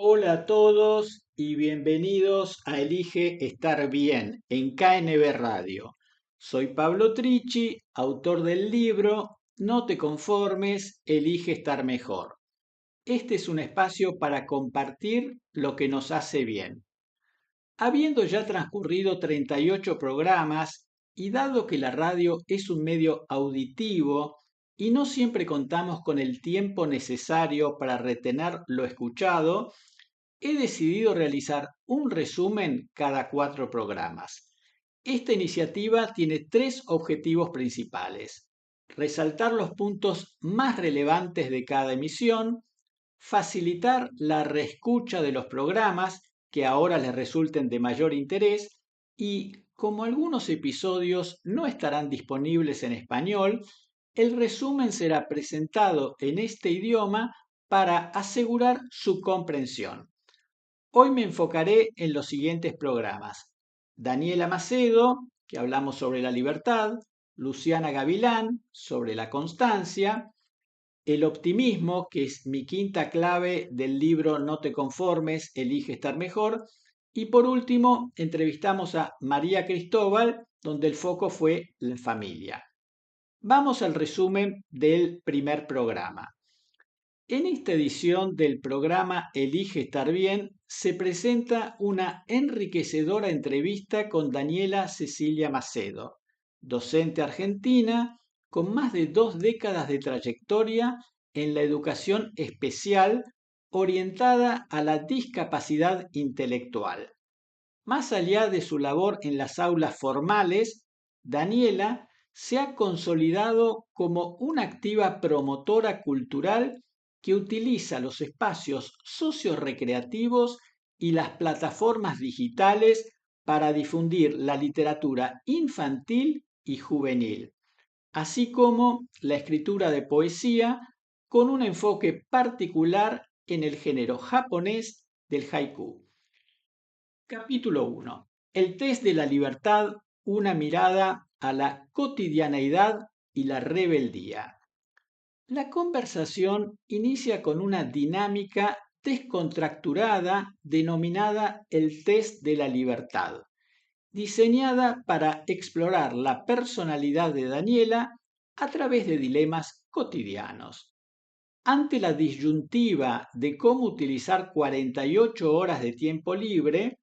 Hola a todos y bienvenidos a Elige Estar Bien en KNB Radio. Soy Pablo Trichi, autor del libro No te conformes, elige estar mejor. Este es un espacio para compartir lo que nos hace bien. Habiendo ya transcurrido 38 programas y dado que la radio es un medio auditivo y no siempre contamos con el tiempo necesario para retener lo escuchado, he decidido realizar un resumen cada 4 programas. Esta iniciativa tiene 3 objetivos principales: resaltar los puntos más relevantes de cada emisión, facilitar la reescucha de los programas que ahora les resulten de mayor interés y, como algunos episodios no estarán disponibles en español, el resumen será presentado en este idioma para asegurar su comprensión. Hoy me enfocaré en los siguientes programas: Daniela Macedo, que hablamos sobre la libertad; Luciana Gavilán, sobre la constancia; el optimismo, que es mi quinta clave del libro No te conformes, elige estar mejor; y por último, entrevistamos a María Cristóbal, donde el foco fue la familia. Vamos al resumen del primer programa. En esta edición del programa Elige Estar Bien se presenta una enriquecedora entrevista con Daniela Cecilia Macedo, docente argentina con más de 2 décadas de trayectoria en la educación especial orientada a la discapacidad intelectual. Más allá de su labor en las aulas formales, Daniela se ha consolidado como una activa promotora cultural que utiliza los espacios sociorrecreativos y las plataformas digitales para difundir la literatura infantil y juvenil, así como la escritura de poesía con un enfoque particular en el género japonés del haiku. Capítulo 1. El test de la libertad, una mirada a la cotidianeidad y la rebeldía. La conversación inicia con una dinámica descontracturada denominada el test de la libertad, diseñada para explorar la personalidad de Daniela a través de dilemas cotidianos. Ante la disyuntiva de cómo utilizar 48 horas de tiempo libre,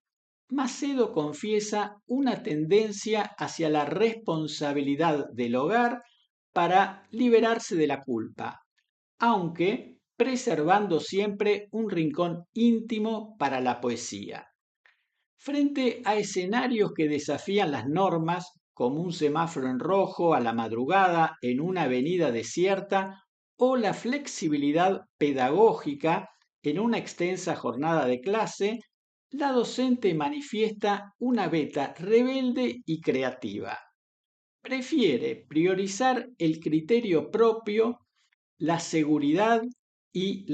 Macedo confiesa una tendencia hacia la responsabilidad del hogar para liberarse de la culpa, aunque preservando siempre un rincón íntimo para la poesía. Frente a escenarios que desafían las normas, como un semáforo en rojo a la madrugada en una avenida desierta o la flexibilidad pedagógica en una extensa jornada de clase, la docente manifiesta una beta rebelde y creativa. Prefiere priorizar el criterio propio, la seguridad y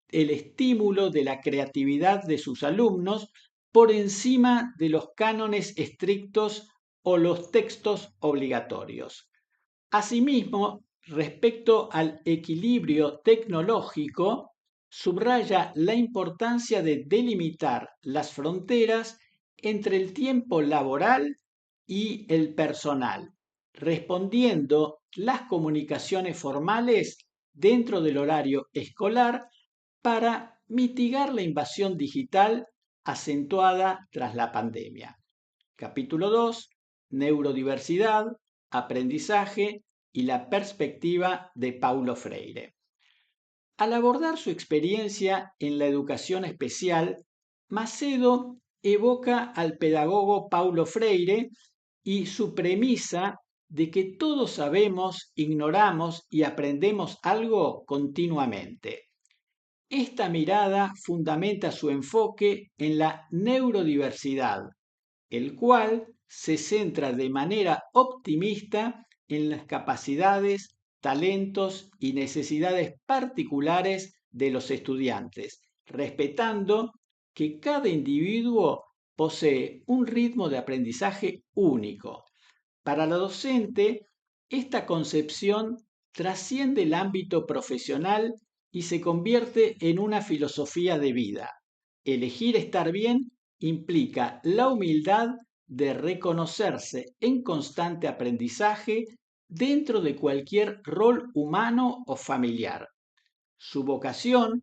el estímulo de la creatividad de sus alumnos por encima de los cánones estrictos o los textos obligatorios. Asimismo, respecto al equilibrio tecnológico, subraya la importancia de delimitar las fronteras entre el tiempo laboral y el personal, respondiendo las comunicaciones formales dentro del horario escolar para mitigar la invasión digital acentuada tras la pandemia. Capítulo 2. Neurodiversidad, aprendizaje y la perspectiva de Paulo Freire. Al abordar su experiencia en la educación especial, Macedo evoca al pedagogo Paulo Freire y su premisa de que todos sabemos, ignoramos y aprendemos algo continuamente. Esta mirada fundamenta su enfoque en la neurodiversidad, el cual se centra de manera optimista en las capacidades, talentos y necesidades particulares de los estudiantes, respetando que cada individuo posee un ritmo de aprendizaje único. Para la docente, esta concepción trasciende el ámbito profesional y se convierte en una filosofía de vida, Elegir estar bien implica la humildad de reconocerse en constante aprendizaje dentro de cualquier rol humano o familiar. Su vocación,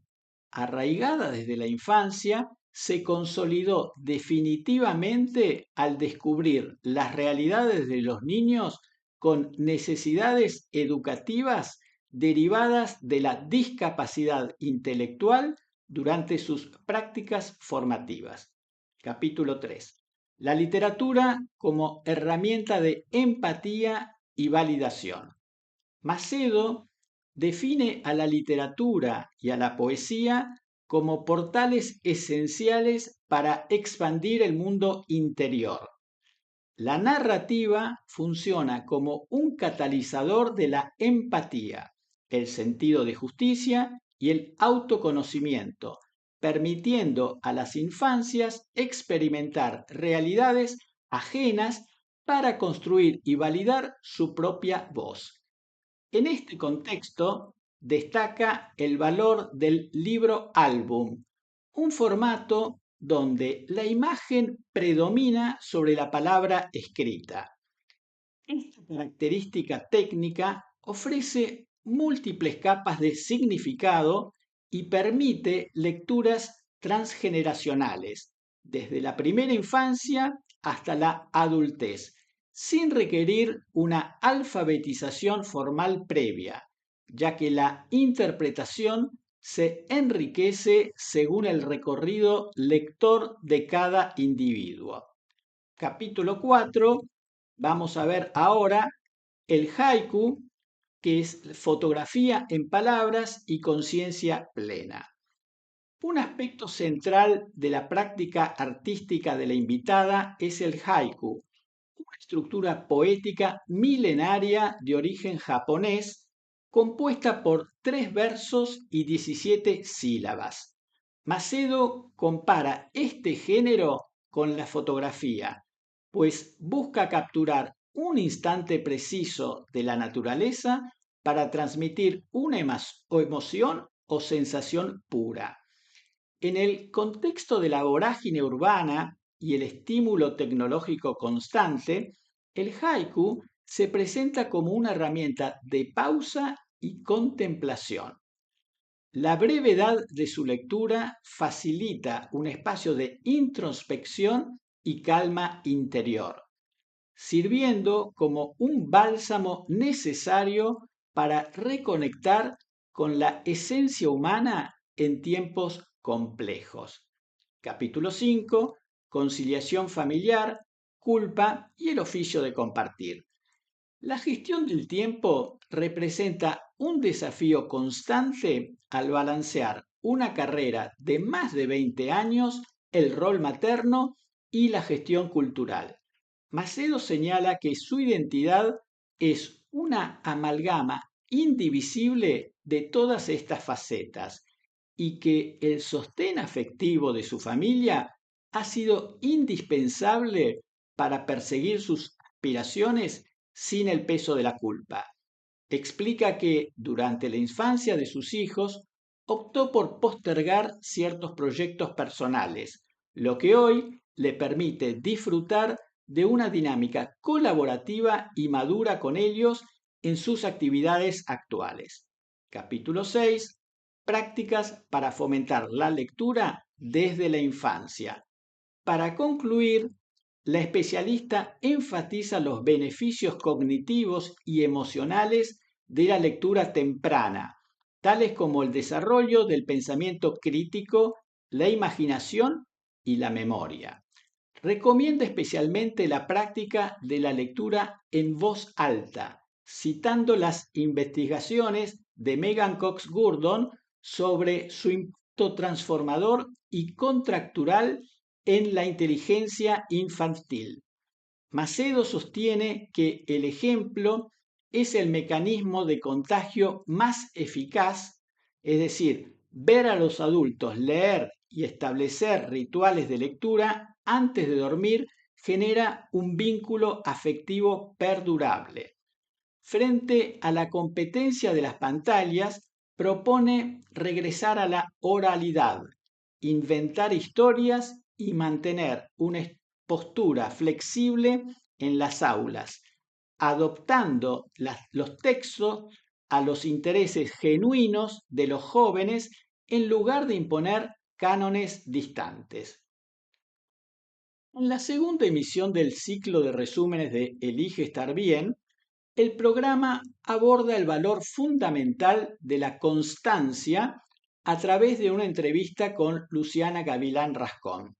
arraigada desde la infancia, se consolidó definitivamente al descubrir las realidades de los niños con necesidades educativas derivadas de la discapacidad intelectual durante sus prácticas formativas. Capítulo 3. La literatura como herramienta de empatía y validación. Macedo define a la literatura y a la poesía como portales esenciales para expandir el mundo interior. La narrativa funciona como un catalizador de la empatía, el sentido de justicia y el autoconocimiento, permitiendo a las infancias experimentar realidades ajenas para construir y validar su propia voz. En este contexto destaca el valor del libro álbum, un formato donde la imagen predomina sobre la palabra escrita. Esta característica técnica ofrece múltiples capas de significado y permite lecturas transgeneracionales, desde la primera infancia hasta la adultez, sin requerir una alfabetización formal previa, ya que la interpretación se enriquece según el recorrido lector de cada individuo. Capítulo 4. Vamos a ver ahora el haiku, que es fotografía en palabras y conciencia plena. Un aspecto central de la práctica artística de la invitada es el haiku, una estructura poética milenaria de origen japonés, compuesta por 3 versos y 17 sílabas. Macedo compara este género con la fotografía, pues busca capturar un instante preciso de la naturaleza para transmitir una emoción o sensación pura. En el contexto de la vorágine urbana y el estímulo tecnológico constante, el haiku se presenta como una herramienta de pausa y contemplación. La brevedad de su lectura facilita un espacio de introspección y calma interior, sirviendo como un bálsamo necesario para reconectar con la esencia humana en tiempos complejos. Capítulo 5. Conciliación familiar, culpa y el oficio de compartir. La gestión del tiempo representa un desafío constante al balancear una carrera de más de 20 años, el rol materno y la gestión cultural. Macedo señala que su identidad es una amalgama indivisible de todas estas facetas y que el sostén afectivo de su familia ha sido indispensable para perseguir sus aspiraciones sin el peso de la culpa. Explica que durante la infancia de sus hijos optó por postergar ciertos proyectos personales, lo que hoy le permite disfrutar de una dinámica colaborativa y madura con ellos en sus actividades actuales. Capítulo 6. Prácticas para fomentar la lectura desde la infancia. Para concluir, la especialista enfatiza los beneficios cognitivos y emocionales de la lectura temprana, tales como el desarrollo del pensamiento crítico, la imaginación y la memoria. Recomienda especialmente la práctica de la lectura en voz alta, citando las investigaciones de Megan Cox Gurdon sobre su impacto transformador y contractural en la inteligencia infantil. Macedo sostiene que el ejemplo es el mecanismo de contagio más eficaz, es decir, ver a los adultos leer y establecer rituales de lectura antes de dormir genera un vínculo afectivo perdurable. Frente a la competencia de las pantallas, propone regresar a la oralidad, inventar historias y mantener una postura flexible en las aulas, adoptando los textos a los intereses genuinos de los jóvenes en lugar de imponer cánones distantes. En la segunda emisión del ciclo de resúmenes de Elige estar bien, el programa aborda el valor fundamental de la constancia a través de una entrevista con Luciana Gavilán Rascón.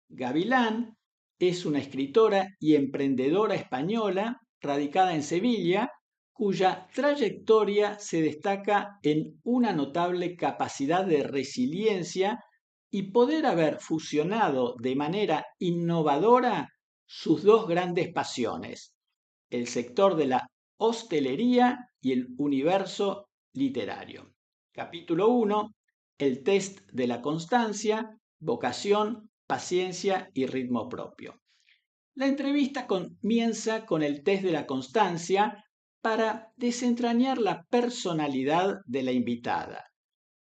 Gavilán es una escritora y emprendedora española radicada en Sevilla, cuya trayectoria se destaca en una notable capacidad de resiliencia y poder haber fusionado de manera innovadora sus dos grandes pasiones, el sector de la hostelería y el universo literario. Capítulo 1. El test de la constancia, vocación, paciencia y ritmo propio. La entrevista comienza con el test de la constancia para desentrañar la personalidad de la invitada.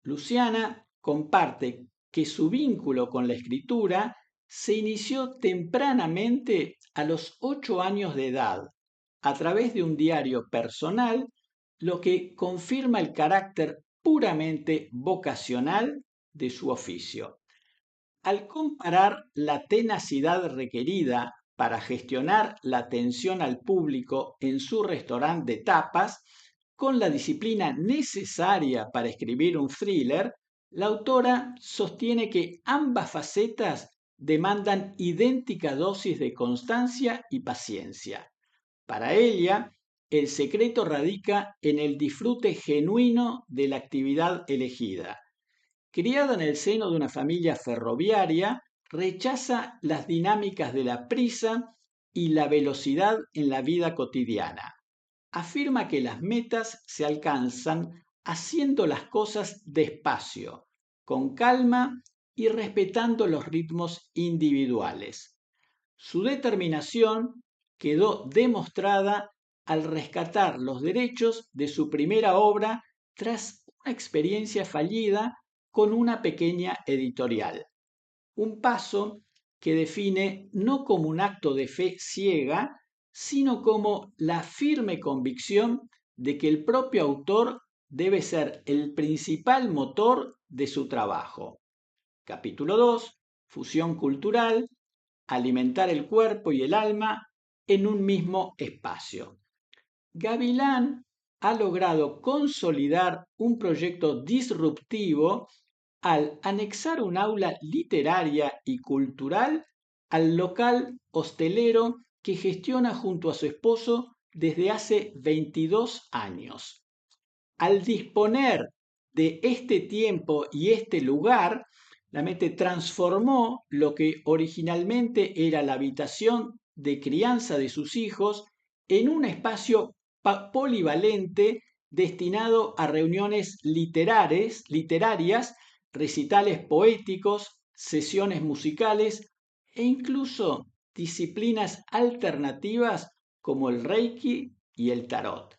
Luciana comparte que su vínculo con la escritura se inició tempranamente a los 8 años de edad, a través de un diario personal, lo que confirma el carácter puramente vocacional de su oficio. Al comparar la tenacidad requerida para gestionar la atención al público en su restaurante de tapas con la disciplina necesaria para escribir un thriller, la autora sostiene que ambas facetas demandan idéntica dosis de constancia y paciencia. Para ella, el secreto radica en el disfrute genuino de la actividad elegida. Criada en el seno de una familia ferroviaria, rechaza las dinámicas de la prisa y la velocidad en la vida cotidiana. Afirma que las metas se alcanzan haciendo las cosas despacio, con calma y respetando los ritmos individuales. Su determinación quedó demostrada al rescatar los derechos de su primera obra tras una experiencia fallida con una pequeña editorial. Un paso que define no como un acto de fe ciega, sino como la firme convicción de que el propio autor debe ser el principal motor de su trabajo. Capítulo 2. Fusión cultural, alimentar el cuerpo y el alma en un mismo espacio. Gavilán ha logrado consolidar un proyecto disruptivo al anexar un aula literaria y cultural al local hostelero que gestiona junto a su esposo desde hace 22 años. Al disponer de este tiempo y este lugar, la mente transformó lo que originalmente era la habitación de crianza de sus hijos en un espacio polivalente destinado a reuniones literarias, recitales poéticos, sesiones musicales e incluso disciplinas alternativas como el Reiki y el Tarot.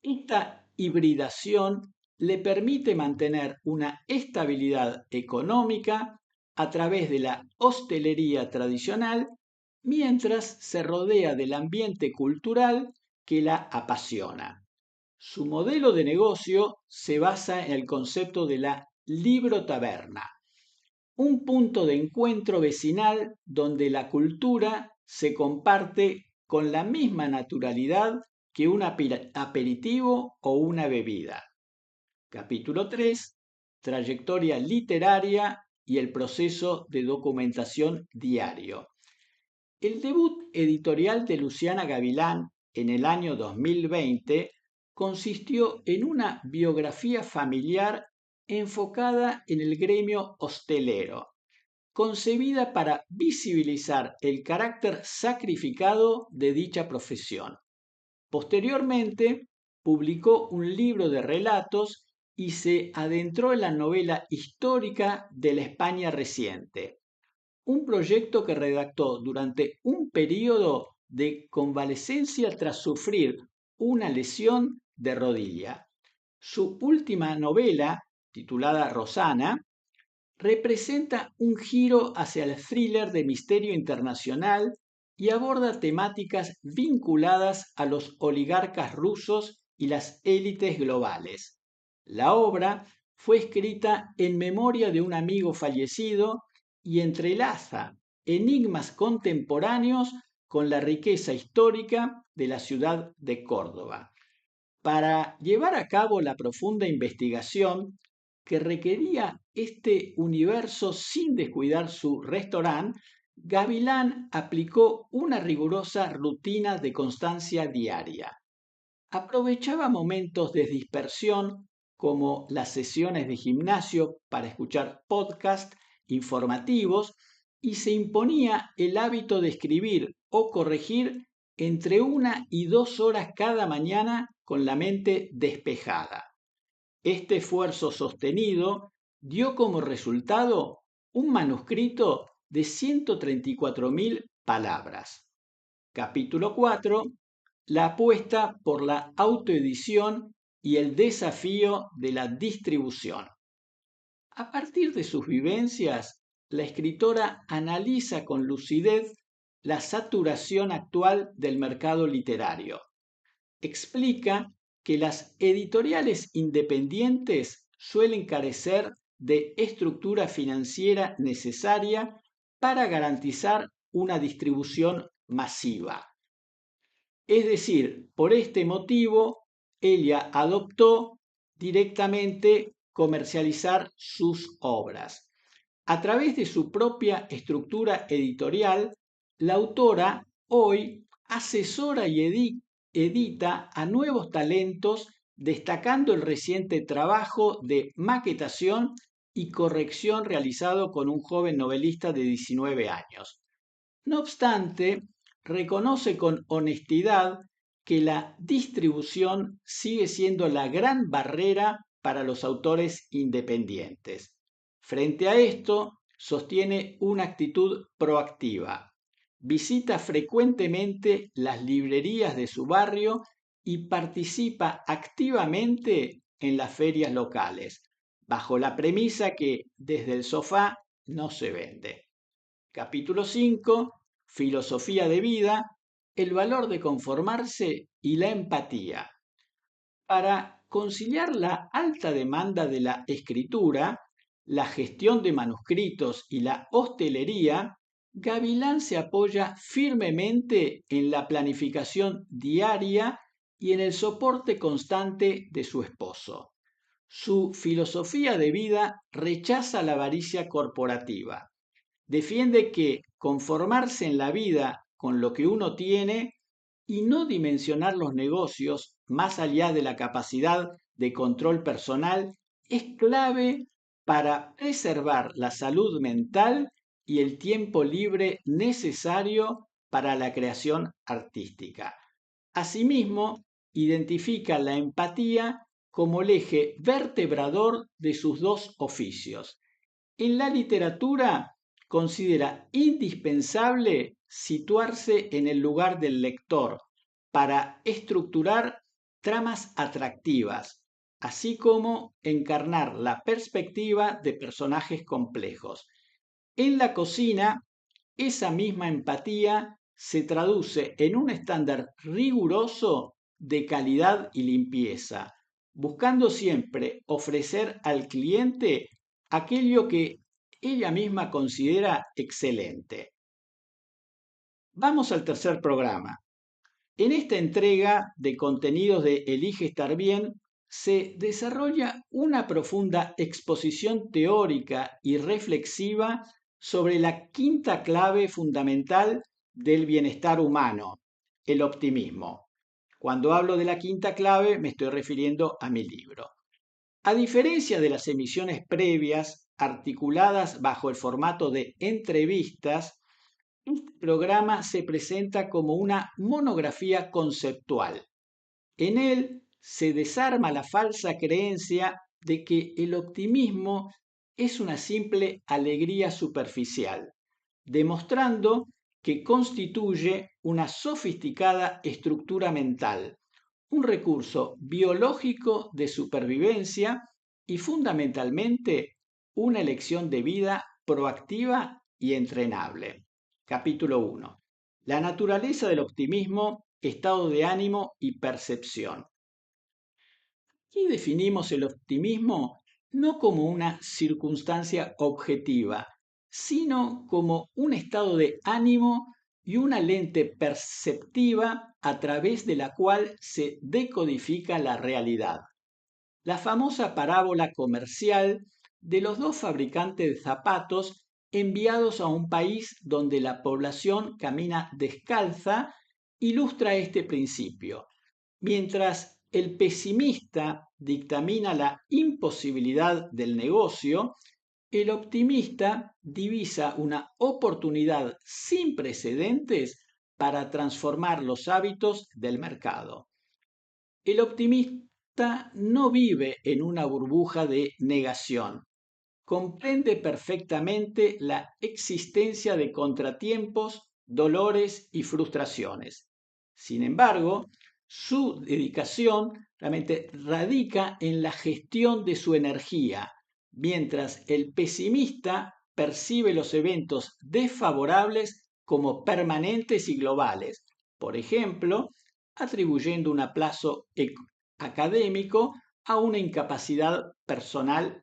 Esta hibridación le permite mantener una estabilidad económica a través de la hostelería tradicional mientras se rodea del ambiente cultural que la apasiona. Su modelo de negocio se basa en el concepto de la librotaberna, un punto de encuentro vecinal donde la cultura se comparte con la misma naturalidad que un aperitivo o una bebida. Capítulo 3. Trayectoria literaria y el proceso de documentación diario. El debut editorial de Luciana Gavilán en el año 2020 consistió en una biografía familiar enfocada en el gremio hostelero, concebida para visibilizar el carácter sacrificado de dicha profesión. Posteriormente, publicó un libro de relatos y se adentró en la novela histórica de la España reciente, un proyecto que redactó durante un periodo de convalecencia tras sufrir una lesión de rodilla. Su última novela, titulada Rosana, representa un giro hacia el thriller de misterio internacional y aborda temáticas vinculadas a los oligarcas rusos y las élites globales. La obra fue escrita en memoria de un amigo fallecido y entrelaza enigmas contemporáneos con la riqueza histórica de la ciudad de Córdoba. Para llevar a cabo la profunda investigación que requería este universo sin descuidar su restaurante, Gavilán aplicó una rigurosa rutina de constancia diaria. Aprovechaba momentos de dispersión como las sesiones de gimnasio para escuchar podcasts informativos y se imponía el hábito de escribir o corregir entre 1 y 2 horas cada mañana con la mente despejada. Este esfuerzo sostenido dio como resultado un manuscrito de 134.000 palabras. Capítulo 4. La apuesta por la autoedición y el desafío de la distribución. A partir de sus vivencias, la escritora analiza con lucidez la saturación actual del mercado literario. Explica que las editoriales independientes suelen carecer de estructura financiera necesaria para garantizar una distribución masiva. Es decir, por este motivo, ella adoptó directamente comercializar sus obras. A través de su propia estructura editorial, la autora hoy asesora y edita a nuevos talentos, destacando el reciente trabajo de maquetación y corrección realizado con un joven novelista de 19 años. No obstante, reconoce con honestidad que la distribución sigue siendo la gran barrera para los autores independientes. Frente a esto, sostiene una actitud proactiva. Visita frecuentemente las librerías de su barrio y participa activamente en las ferias locales, bajo la premisa que desde el sofá no se vende. Capítulo 5. Filosofía de vida, el valor de conformarse y la empatía. Para conciliar la alta demanda de la escritura, la gestión de manuscritos y la hostelería, Gavilán se apoya firmemente en la planificación diaria y en el soporte constante de su esposo. Su filosofía de vida rechaza la avaricia corporativa. Defiende que conformarse en la vida con lo que uno tiene y no dimensionar los negocios más allá de la capacidad de control personal es clave para preservar la salud mental y el tiempo libre necesario para la creación artística. Asimismo, identifica la empatía como el eje vertebrador de sus dos oficios. En la literatura considera indispensable situarse en el lugar del lector para estructurar tramas atractivas, así como encarnar la perspectiva de personajes complejos. En la cocina, esa misma empatía se traduce en un estándar riguroso de calidad y limpieza, buscando siempre ofrecer al cliente aquello que ella misma considera excelente. Vamos al tercer programa. En esta entrega de contenidos de Elige estar bien, se desarrolla una profunda exposición teórica y reflexiva sobre la quinta clave fundamental del bienestar humano, el optimismo. Cuando hablo de la quinta clave me estoy refiriendo a mi libro. A diferencia de las emisiones previas articuladas bajo el formato de entrevistas, este programa se presenta como una monografía conceptual. En él se desarma la falsa creencia de que el optimismo es una simple alegría superficial, demostrando que constituye una sofisticada estructura mental, un recurso biológico de supervivencia y fundamentalmente una elección de vida proactiva y entrenable. Capítulo 1. La naturaleza del optimismo, estado de ánimo y percepción. Aquí definimos el optimismo no como una circunstancia objetiva, sino como un estado de ánimo y una lente perceptiva a través de la cual se decodifica la realidad. La famosa parábola comercial de los dos fabricantes de zapatos enviados a un país donde la población camina descalza ilustra este principio. Mientras el pesimista dictamina la imposibilidad del negocio, el optimista divisa una oportunidad sin precedentes para transformar los hábitos del mercado. El optimista no vive en una burbuja de negación. Comprende perfectamente la existencia de contratiempos, dolores y frustraciones. Sin embargo, su dedicación realmente radica en la gestión de su energía, mientras el pesimista percibe los eventos desfavorables como permanentes y globales. Por ejemplo, atribuyendo un aplazo académico a una incapacidad personal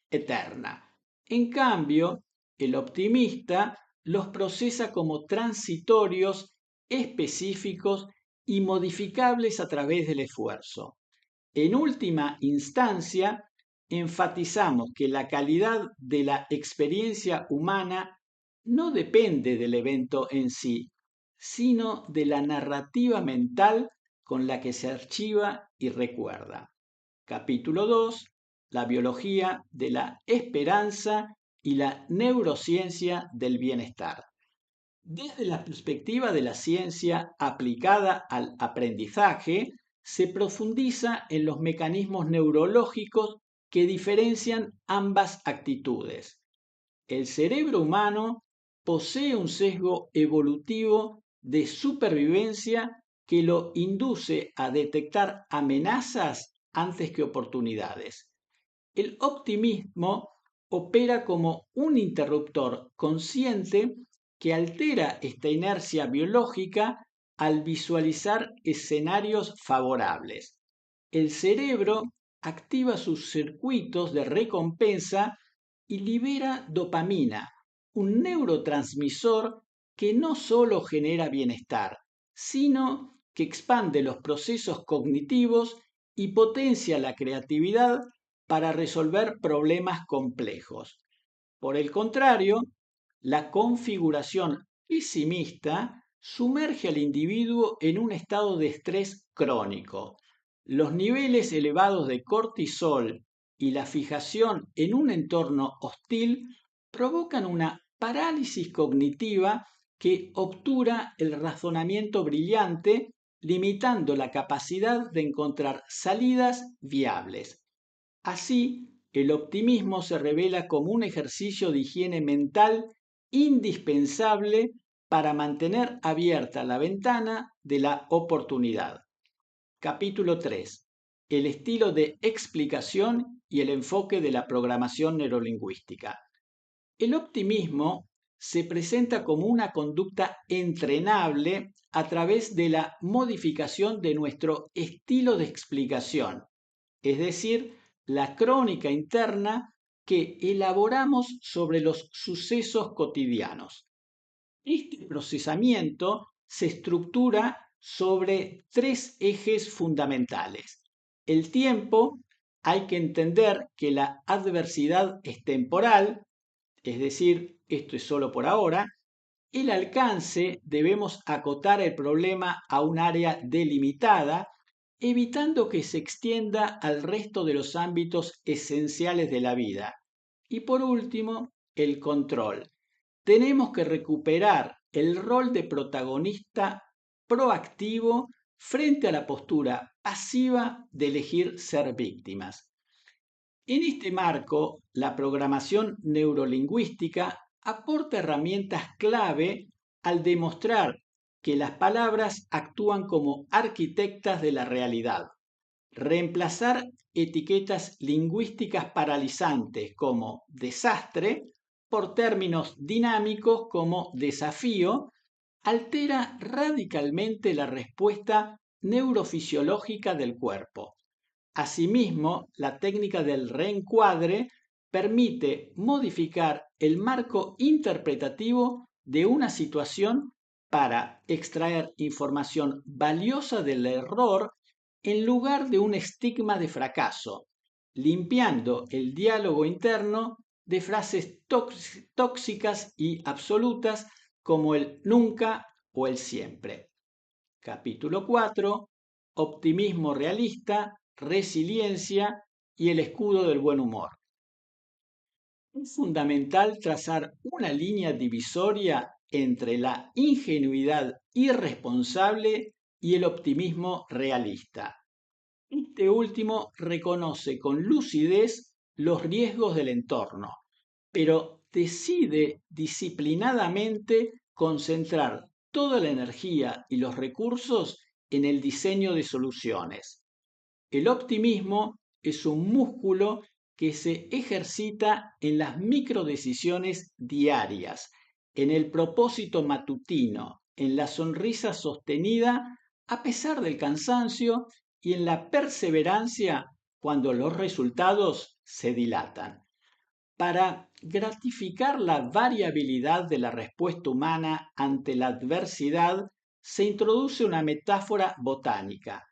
eterna. En cambio, el optimista los procesa como transitorios, específicos y modificables a través del esfuerzo. En última instancia, enfatizamos que la calidad de la experiencia humana no depende del evento en sí, sino de la narrativa mental con la que se archiva y recuerda. Capítulo 2. La biología de la esperanza y la neurociencia del bienestar. Desde la perspectiva de la ciencia aplicada al aprendizaje, se profundiza en los mecanismos neurológicos que diferencian ambas actitudes. El cerebro humano posee un sesgo evolutivo de supervivencia que lo induce a detectar amenazas antes que oportunidades. El optimismo opera como un interruptor consciente que altera esta inercia biológica al visualizar escenarios favorables. El cerebro activa sus circuitos de recompensa y libera dopamina, un neurotransmisor que no solo genera bienestar, sino que expande los procesos cognitivos y potencia la creatividad para resolver problemas complejos. Por el contrario, la configuración pesimista sumerge al individuo en un estado de estrés crónico. Los niveles elevados de cortisol y la fijación en un entorno hostil provocan una parálisis cognitiva que obtura el razonamiento brillante, limitando la capacidad de encontrar salidas viables. Así, el optimismo se revela como un ejercicio de higiene mental indispensable para mantener abierta la ventana de la oportunidad. Capítulo 3. El estilo de explicación y el enfoque de la programación neurolingüística. El optimismo se presenta como una conducta entrenable a través de la modificación de nuestro estilo de explicación, es decir, la crónica interna que elaboramos sobre los sucesos cotidianos. Este procesamiento se estructura sobre tres ejes fundamentales. El tiempo, hay que entender que la adversidad es temporal, es decir, esto es solo por ahora. El alcance, debemos acotar el problema a un área delimitada, evitando que se extienda al resto de los ámbitos esenciales de la vida. Y por último, el control. Tenemos que recuperar el rol de protagonista proactivo frente a la postura pasiva de elegir ser víctimas. En este marco, la programación neurolingüística aporta herramientas clave al demostrar que las palabras actúan como arquitectas de la realidad. Reemplazar etiquetas lingüísticas paralizantes como desastre por términos dinámicos como desafío altera radicalmente la respuesta neurofisiológica del cuerpo. Asimismo, la técnica del reencuadre permite modificar el marco interpretativo de una situación para extraer información valiosa del error en lugar de un estigma de fracaso, limpiando el diálogo interno de frases tóxicas y absolutas como el nunca o el siempre. Capítulo 4. Optimismo realista, resiliencia y el escudo del buen humor. Es fundamental trazar una línea divisoria entre la ingenuidad irresponsable y el optimismo realista. Este último reconoce con lucidez los riesgos del entorno, pero decide disciplinadamente concentrar toda la energía y los recursos en el diseño de soluciones. El optimismo es un músculo que se ejercita en las microdecisiones diarias, en el propósito matutino, en la sonrisa sostenida a pesar del cansancio y en la perseverancia cuando los resultados se dilatan. Para gratificar la variabilidad de la respuesta humana ante la adversidad, se introduce una metáfora botánica.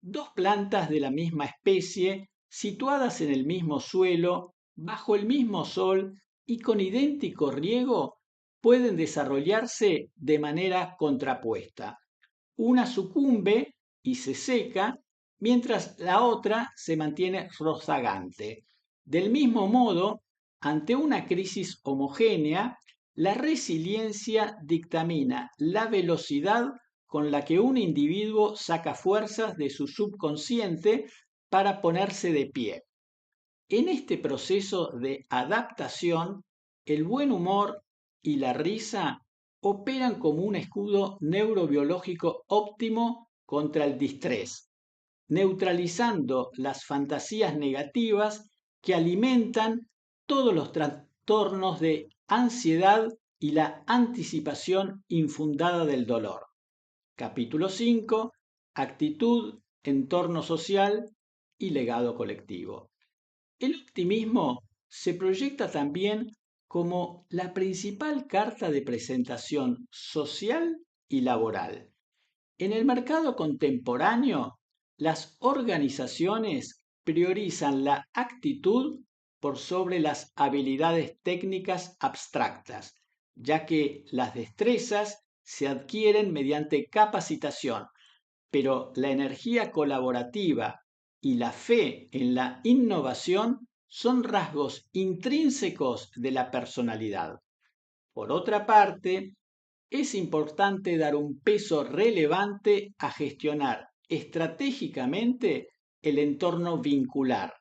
Dos plantas de la misma especie, situadas en el mismo suelo, bajo el mismo sol y con idéntico riego, pueden desarrollarse de manera contrapuesta. Una sucumbe y se seca, mientras la otra se mantiene rozagante. Del mismo modo, ante una crisis homogénea, la resiliencia dictamina la velocidad con la que un individuo saca fuerzas de su subconsciente para ponerse de pie. En este proceso de adaptación, el buen humor y la risa operan como un escudo neurobiológico óptimo contra el distrés, neutralizando las fantasías negativas que alimentan todos los trastornos de ansiedad y la anticipación infundada del dolor. Capítulo 5. Actitud, entorno social y legado colectivo. El optimismo se proyecta también como la principal carta de presentación social y laboral. En el mercado contemporáneo, las organizaciones priorizan la actitud por sobre las habilidades técnicas abstractas, ya que las destrezas se adquieren mediante capacitación, pero la energía colaborativa y la fe en la innovación son rasgos intrínsecos de la personalidad. Por otra parte, es importante dar un peso relevante a gestionar estratégicamente el entorno vincular.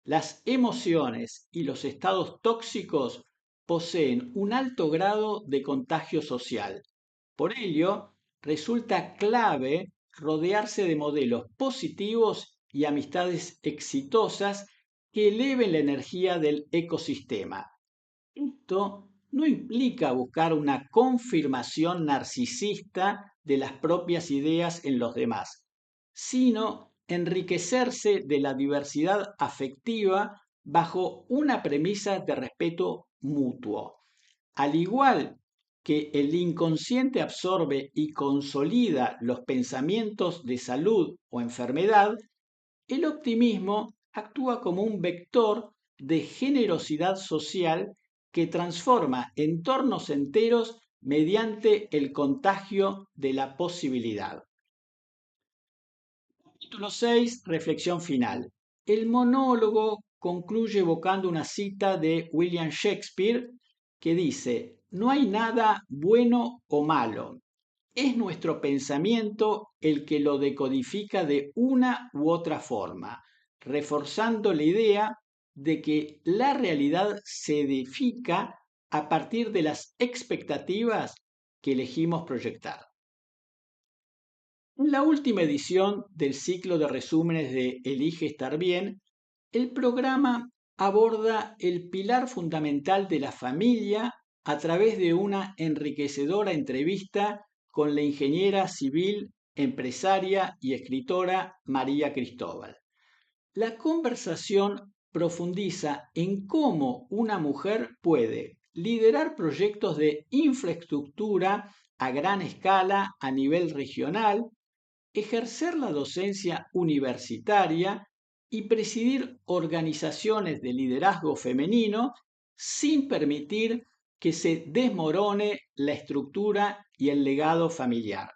Las emociones y los estados tóxicos poseen un alto grado de contagio social. Por ello, resulta clave rodearse de modelos positivos y amistades exitosas que eleven la energía del ecosistema. Esto no implica buscar una confirmación narcisista de las propias ideas en los demás, sino enriquecerse de la diversidad afectiva bajo una premisa de respeto mutuo. Al igual que el inconsciente absorbe y consolida los pensamientos de salud o enfermedad, el optimismo actúa como un vector de generosidad social que transforma entornos enteros mediante el contagio de la posibilidad. Capítulo 6. Reflexión final. El monólogo concluye evocando una cita de William Shakespeare que dice: "No hay nada bueno o malo. Es nuestro pensamiento el que lo decodifica de una u otra forma, reforzando la idea de que la realidad se edifica a partir de las expectativas que elegimos proyectar". En la última edición del ciclo de resúmenes de Elige estar bien, el programa aborda el pilar fundamental de la familia a través de una enriquecedora entrevista con la ingeniera civil, empresaria y escritora María Cristóbal. La conversación profundiza en cómo una mujer puede liderar proyectos de infraestructura a gran escala a nivel regional, ejercer la docencia universitaria y presidir organizaciones de liderazgo femenino sin permitir que se desmorone la estructura y el legado familiar.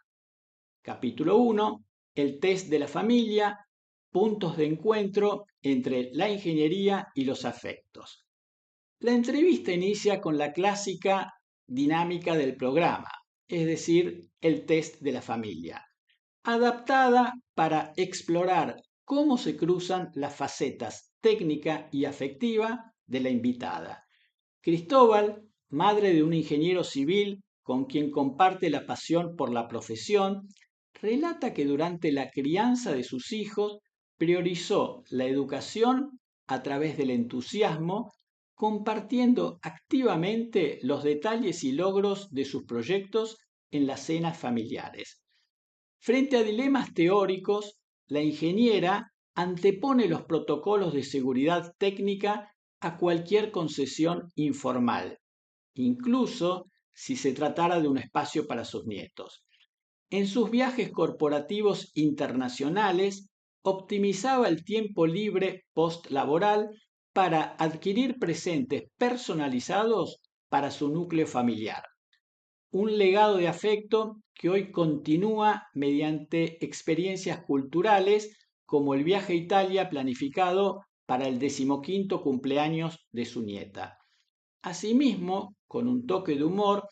Capítulo 1. El test de la familia, puntos de encuentro entre la ingeniería y los afectos. La entrevista inicia con la clásica dinámica del programa, es decir, el test de la familia, adaptada para explorar cómo se cruzan las facetas técnica y afectiva de la invitada. Cristóbal, madre de un ingeniero civil con quien comparte la pasión por la profesión, relata que durante la crianza de sus hijos priorizó la educación a través del entusiasmo, compartiendo activamente los detalles y logros de sus proyectos en las cenas familiares. Frente a dilemas teóricos, la ingeniera antepone los protocolos de seguridad técnica a cualquier concesión informal, incluso si se tratara de un espacio para sus nietos. En sus viajes corporativos internacionales, optimizaba el tiempo libre postlaboral para adquirir presentes personalizados para su núcleo familiar. Un legado de afecto que hoy continúa mediante experiencias culturales como el viaje a Italia planificado para el 15º cumpleaños de su nieta. Asimismo, con un toque de humor,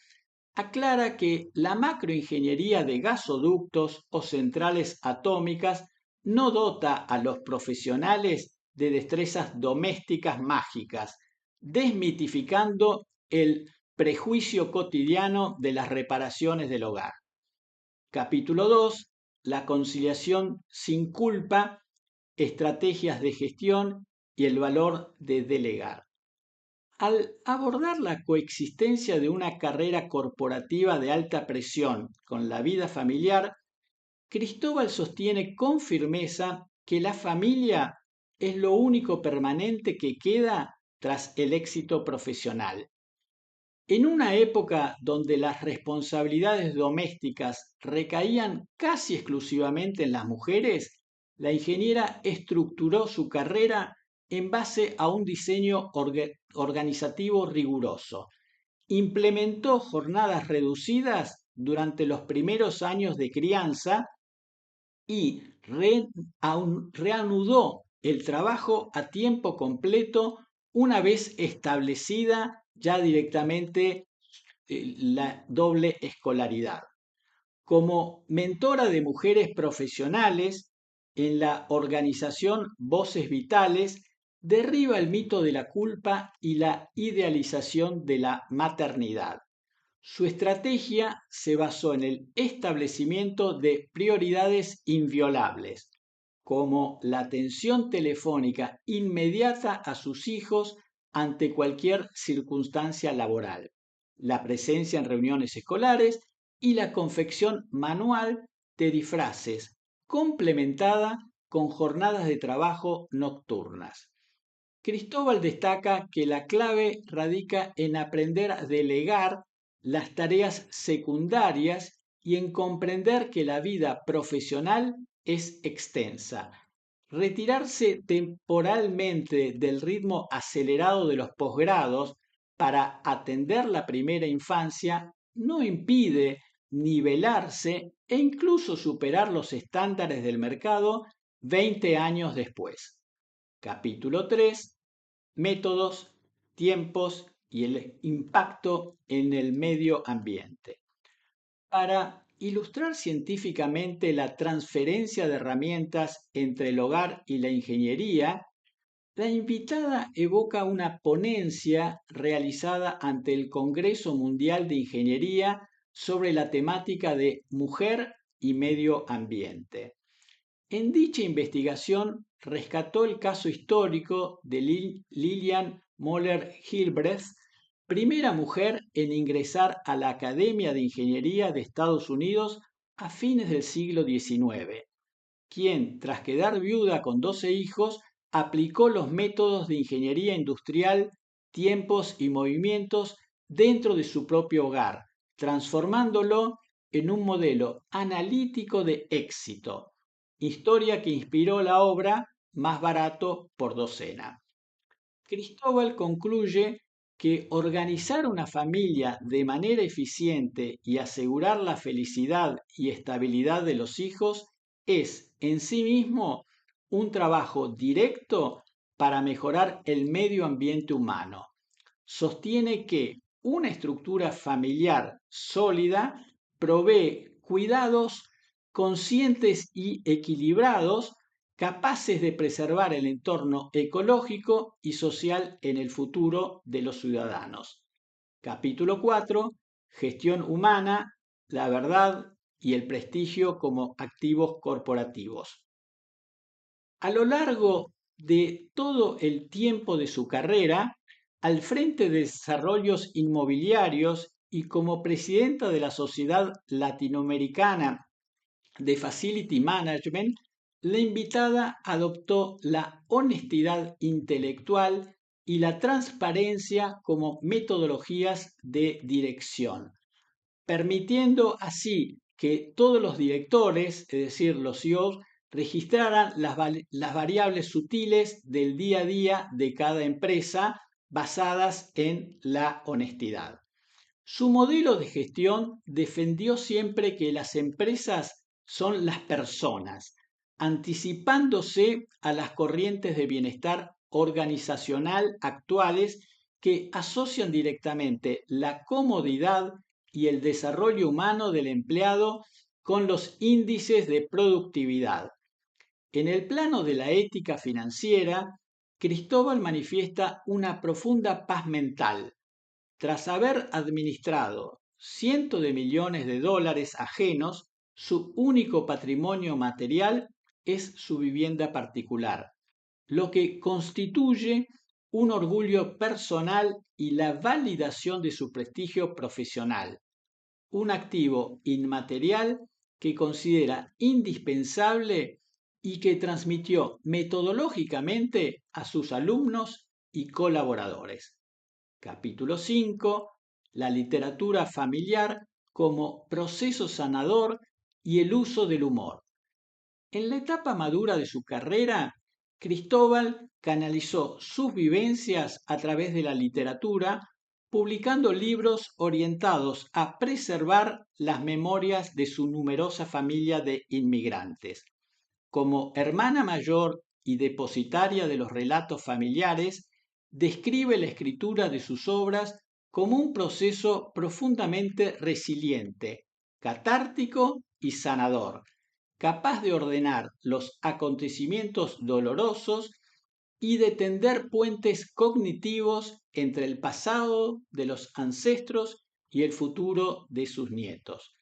aclara que la macroingeniería de gasoductos o centrales atómicas no dota a los profesionales de destrezas domésticas mágicas, desmitificando el prejuicio cotidiano de las reparaciones del hogar. Capítulo 2. La conciliación sin culpa, estrategias de gestión y el valor de delegar. Al abordar la coexistencia de una carrera corporativa de alta presión con la vida familiar, Cristóbal sostiene con firmeza que la familia es lo único permanente que queda tras el éxito profesional. En una época donde las responsabilidades domésticas recaían casi exclusivamente en las mujeres, la ingeniera estructuró su carrera en base a un diseño organizativo riguroso. Implementó jornadas reducidas durante los primeros años de crianza y reanudó el trabajo a tiempo completo una vez establecida ya directamente la doble escolaridad. Como mentora de mujeres profesionales en la organización Voces Vitales, derriba el mito de la culpa y la idealización de la maternidad. Su estrategia se basó en el establecimiento de prioridades inviolables, como la atención telefónica inmediata a sus hijos ante cualquier circunstancia laboral, la presencia en reuniones escolares y la confección manual de disfraces, complementada con jornadas de trabajo nocturnas. Cristóbal destaca que la clave radica en aprender a delegar las tareas secundarias y en comprender que la vida profesional es extensa. Retirarse temporalmente del ritmo acelerado de los posgrados para atender la primera infancia no impide nivelarse e incluso superar los estándares del mercado 20 años después. Capítulo 3. Métodos, tiempos y el impacto en el medio ambiente. Para ilustrar científicamente la transferencia de herramientas entre el hogar y la ingeniería, la invitada evoca una ponencia realizada ante el Congreso Mundial de Ingeniería sobre la temática de mujer y medio ambiente. En dicha investigación rescató el caso histórico de Lillian Moller-Gilbreth, primera mujer en ingresar a la Academia de Ingeniería de Estados Unidos a fines del siglo XIX, quien, tras quedar viuda con 12 hijos, aplicó los métodos de ingeniería industrial, tiempos y movimientos dentro de su propio hogar, transformándolo en un modelo analítico de éxito, historia que inspiró la obra Más barato por docena. Cristóbal concluye que organizar una familia de manera eficiente y asegurar la felicidad y estabilidad de los hijos es en sí mismo un trabajo directo para mejorar el medio ambiente humano. Sostiene que una estructura familiar sólida provee cuidados conscientes y equilibrados capaces de preservar el entorno ecológico y social en el futuro de los ciudadanos. Capítulo 4. Gestión humana, la verdad y el prestigio como activos corporativos. A lo largo de todo el tiempo de su carrera, al frente de desarrollos inmobiliarios y como presidenta de la Sociedad Latinoamericana de Facility Management, la invitada adoptó la honestidad intelectual y la transparencia como metodologías de dirección, permitiendo así que todos los directores, es decir, los CEOs, registraran las variables sutiles del día a día de cada empresa basadas en la honestidad. Su modelo de gestión defendió siempre que las empresas son las personas, anticipándose a las corrientes de bienestar organizacional actuales que asocian directamente la comodidad y el desarrollo humano del empleado con los índices de productividad. En el plano de la ética financiera, Cristóbal manifiesta una profunda paz mental. Tras haber administrado cientos de millones de dólares ajenos, su único patrimonio material es su vivienda particular, lo que constituye un orgullo personal y la validación de su prestigio profesional, un activo inmaterial que considera indispensable y que transmitió metodológicamente a sus alumnos y colaboradores. Capítulo 5. La literatura familiar como proceso sanador y el uso del humor. En la etapa madura de su carrera, Cristóbal canalizó sus vivencias a través de la literatura, publicando libros orientados a preservar las memorias de su numerosa familia de inmigrantes. Como hermana mayor y depositaria de los relatos familiares, describe la escritura de sus obras como un proceso profundamente resiliente, catártico y sanador, capaz de ordenar los acontecimientos dolorosos y de tender puentes cognitivos entre el pasado de los ancestros y el futuro de sus nietos.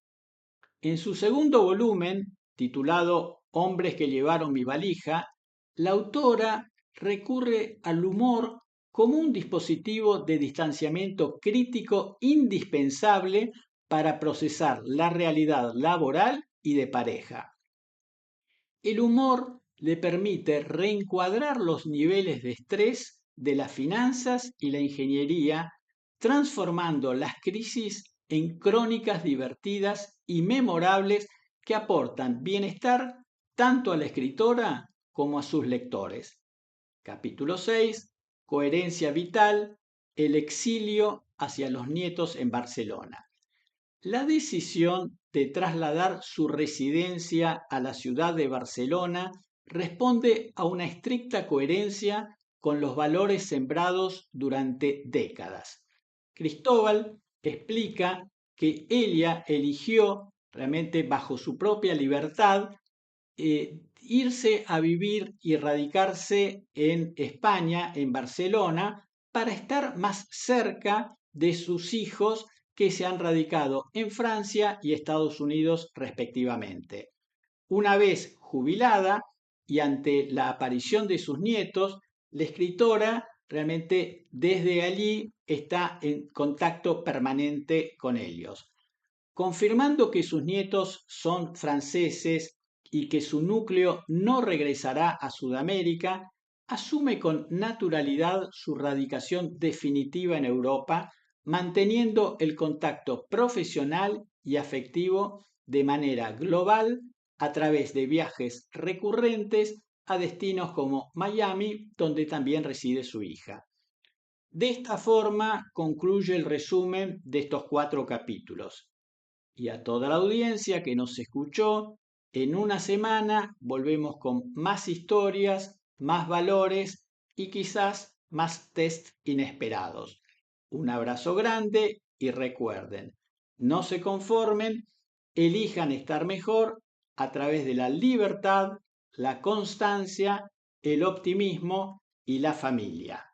En su segundo volumen, titulado Hombres que llevaron mi valija, la autora recurre al humor como un dispositivo de distanciamiento crítico indispensable para procesar la realidad laboral y de pareja. El humor le permite reencuadrar los niveles de estrés de las finanzas y la ingeniería, transformando las crisis en crónicas divertidas y memorables que aportan bienestar tanto a la escritora como a sus lectores. Capítulo 6. Coherencia vital, el exilio hacia los nietos en Barcelona. La decisión de trasladar su residencia a la ciudad de Barcelona responde a una estricta coherencia con los valores sembrados durante décadas. Cristóbal explica que ella eligió, realmente bajo su propia libertad, irse a vivir y radicarse en España, en Barcelona, para estar más cerca de sus hijos que se han radicado en Francia y Estados Unidos respectivamente. Una vez jubilada y ante la aparición de sus nietos, la escritora realmente desde allí está en contacto permanente con ellos, confirmando que sus nietos son franceses y que su núcleo no regresará a Sudamérica. Asume con naturalidad su radicación definitiva en Europa, manteniendo el contacto profesional y afectivo de manera global a través de viajes recurrentes a destinos como Miami, donde también reside su hija. De esta forma concluye el resumen de estos 4 capítulos. Y a toda la audiencia que nos escuchó, en una semana volvemos con más historias, más valores y quizás más test inesperados. Un abrazo grande y recuerden, no se conformen, elijan estar mejor a través de la libertad, la constancia, el optimismo y la familia.